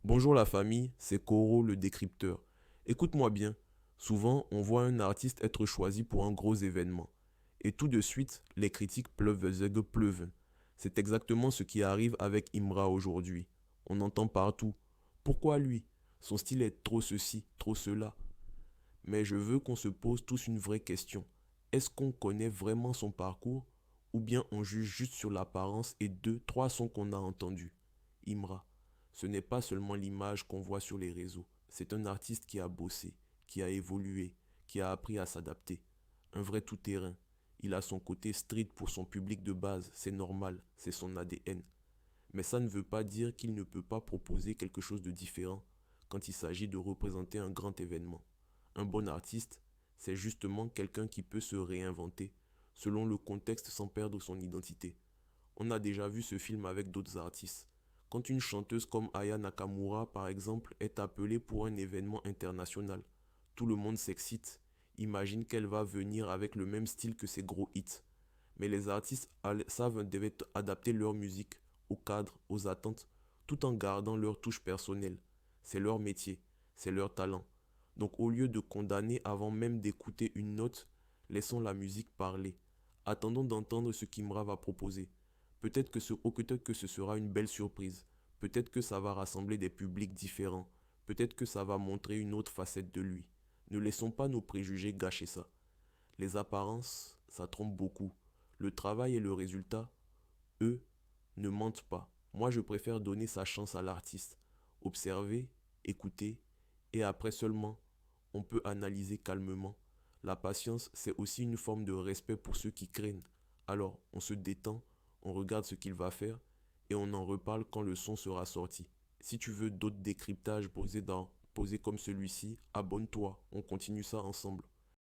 Bonjour la famille, c'est Koro le décrypteur. Écoute-moi bien, souvent on voit un artiste être choisi pour un gros événement. Et tout de suite, les critiques pleuvent. C'est exactement ce qui arrive avec Imra aujourd'hui. On entend partout. Pourquoi lui? Son style est trop ceci, trop cela. Mais je veux qu'on se pose tous une vraie question. Est-ce qu'on connaît vraiment son parcours? Ou bien on juge juste sur l'apparence et deux, trois sons qu'on a entendus? Imra, ce n'est pas seulement l'image qu'on voit sur les réseaux. C'est un artiste qui a bossé, qui a évolué, qui a appris à s'adapter. Un vrai tout-terrain. Il a son côté street pour son public de base, c'est normal, c'est son ADN. Mais ça ne veut pas dire qu'il ne peut pas proposer quelque chose de différent quand il s'agit de représenter un grand événement. Un bon artiste, c'est justement quelqu'un qui peut se réinventer selon le contexte sans perdre son identité. On a déjà vu ce film avec d'autres artistes. Quand une chanteuse comme Aya Nakamura, par exemple, est appelée pour un événement international, tout le monde s'excite, imagine qu'elle va venir avec le même style que ses gros hits. Mais les artistes savent devaient adapter leur musique au cadre, aux attentes, tout en gardant leur touche personnelle. C'est leur métier, c'est leur talent. Donc au lieu de condamner avant même d'écouter une note, laissons la musique parler. Attendons d'entendre ce qu'Imra va proposer. Peut-être que ce sera une belle surprise. Peut-être que ça va rassembler des publics différents. Peut-être que ça va montrer une autre facette de lui. Ne laissons pas nos préjugés gâcher ça. Les apparences, ça trompe beaucoup. Le travail et le résultat, eux, ne mentent pas. Moi, je préfère donner sa chance à l'artiste. Observer, écouter, et après seulement, on peut analyser calmement. La patience, c'est aussi une forme de respect pour ceux qui craignent. Alors, on se détend, on regarde ce qu'il va faire, et on en reparle quand le son sera sorti. Si tu veux d'autres décryptages posés comme celui-ci, abonne-toi, on continue ça ensemble.